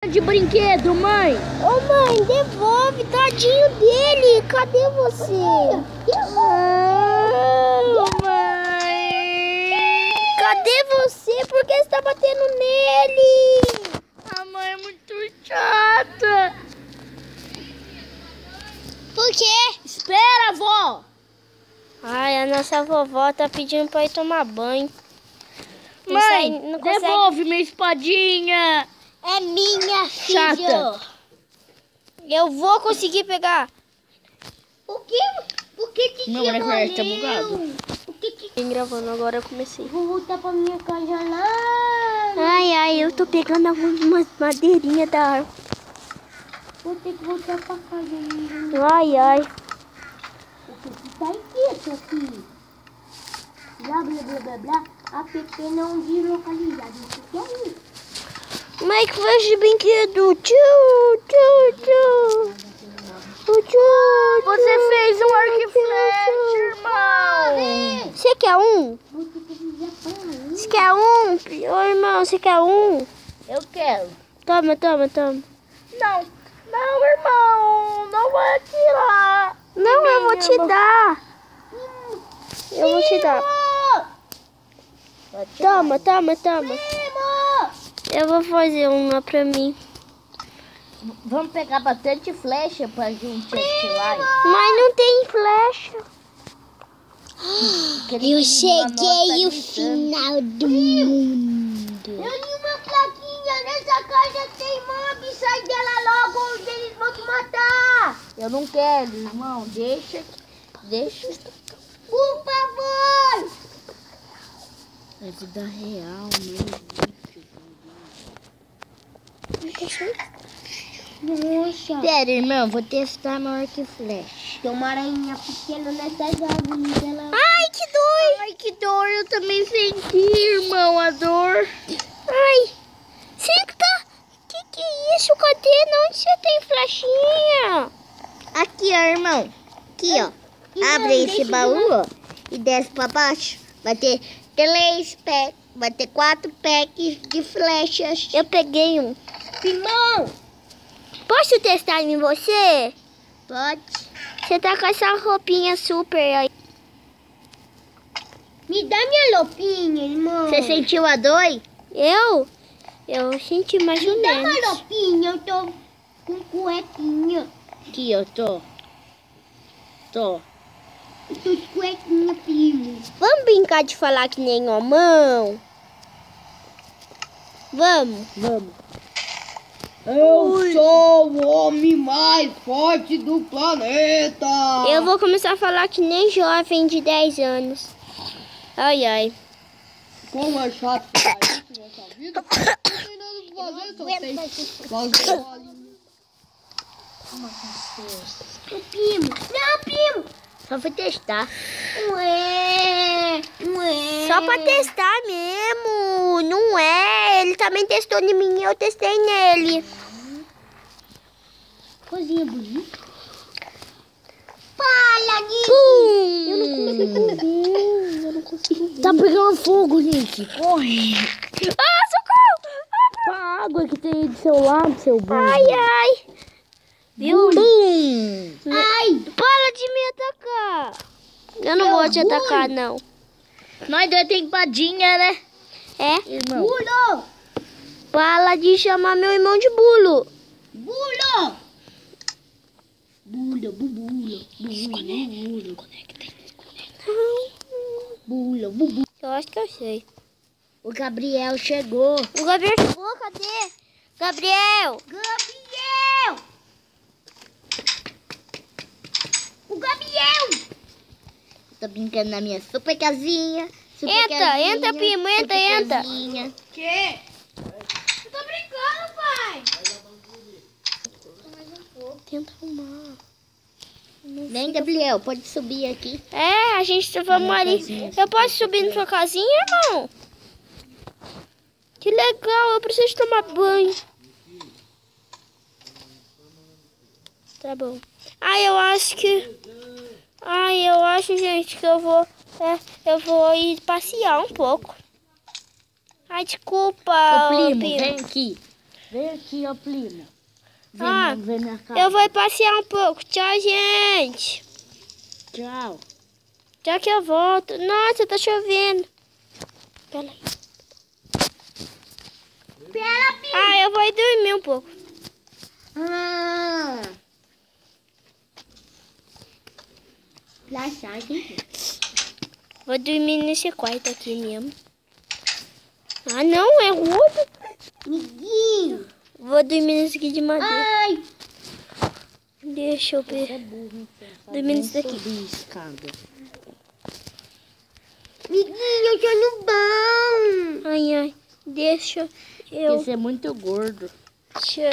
De brinquedo, mãe. Ô mãe, devolve, tadinho dele. Cadê você? Mãe. Cadê você? Por que você tá batendo nele? A mãe é muito chata. Por quê? Espera, vó. Ai, a nossa vovó tá pedindo pra ir tomar banho. Mãe, não consegue... devolve minha espadinha. É minha, filha. Chata. Eu vou conseguir pegar. Por que que Meu Minecraft tá bugado. Por que Vem gravando, agora eu comecei. vou voltar pra minha casa lá? Ai, eu tô pegando algumas madeirinhas da árvore. Vou ter que voltar pra casa mesmo. Ai. Porque tu tá quieto aqui. Blá, blá, blá, blá, blá. APP não deslocalizado. Isso que é isso. Minecraft de brinquedo. Você fez um arco e flecha, irmão. Você quer um? Vou ter que avisar pra mim. Você quer um? Ô, irmão, você quer um? Eu quero. Toma. Não, irmão. Não vai atirar. Não, eu vou te dar. Eu vou te dar. Toma. Eu vou fazer uma pra mim. Vamos pegar bastante flecha pra gente atirar. Mas não tem flecha. Eu Cheguei ao final do mundo. Eu li uma plaquinha. Nessa casa tem mob. Sai dela logo ou eles vão te matar. Eu não quero, irmão. Deixa. Por favor. É vida real mesmo. Nossa. Pera, irmão. Vou testar meu arco e flecha. Tem uma aranha pequena nessas árvores dela. Ai, que dor. Eu também senti, irmão, a dor. Ai, senta. Que é isso? Cadê? Onde você tem flechinha? Aqui, ó, irmão. Aqui, ó. Abre esse baú, ó, e desce pra baixo. Vai ter 3 packs. Vai ter 4 packs de flechas. Eu peguei um. Irmão. Posso testar em você? Pode. Você tá com essa roupinha super aí. Me dá minha roupinha, irmão. Você sentiu a dor? Eu senti mais ou Me dá menos. uma roupinha. Eu tô com cuequinha. Aqui, ó, tô. Eu tô de cuequinha, primo. Vamos brincar de falar que nem homão? Vamos. Eu sou o homem mais forte do planeta. Eu vou começar a falar que nem jovem de 10 anos. Ai. Como é chato falar isso nessa vida? Não tem nada pra fazer, só tem fazer bolinha. Não, primo. Só fui testar. Ué. Só pra testar mesmo. Não é. Ele também testou em mim e eu testei nele. Coisinha bonita. Fala, Nick. Eu não consigo. Tá pegando fogo, Nick. Corre. Socorro! A água que tem do seu lado, seu burro. Ai. Viu? Bum. Ai. Para de me atacar. Eu não vou te atacar, não. Nós dois tem empadinha, né? É? Irmão. Bulo. Para de chamar meu irmão de bulo. Bulo. Eu acho que eu sei. O Gabriel chegou. O Gabriel chegou, cadê? Gabriel! O Gabriel. Tô brincando na minha super casinha. Entra, primo, entra. Casinha. Que? Eu tô brincando, pai. Tenta arrumar. Vem, Gabriel, pode subir aqui. É, a gente vamos ali. Eu posso subir na sua casinha, irmão? Que legal, eu preciso tomar banho. Tá bom. Eu acho, gente, que eu vou ir passear um pouco. Ai, desculpa, Ô, primo, primo. vem aqui. Vem aqui, ó, primo. Ah, Vem na casa. eu vou passear um pouco. Tchau, gente. Tchau. Já que eu volto. Nossa, tá chovendo. Pera aí. Ah, eu vou dormir um pouco. Ah. Laçagem. Vou dormir nesse quarto aqui mesmo. Ah, não, é outro. Amiguinho. Vou dormir nesse aqui de madeira. Ai. Deixa eu ver. É burro, Dormir nesse daqui. escada. Amiguinho, eu tô no bom. Ai, ai. Deixa eu... Você é muito gordo. Deixa eu...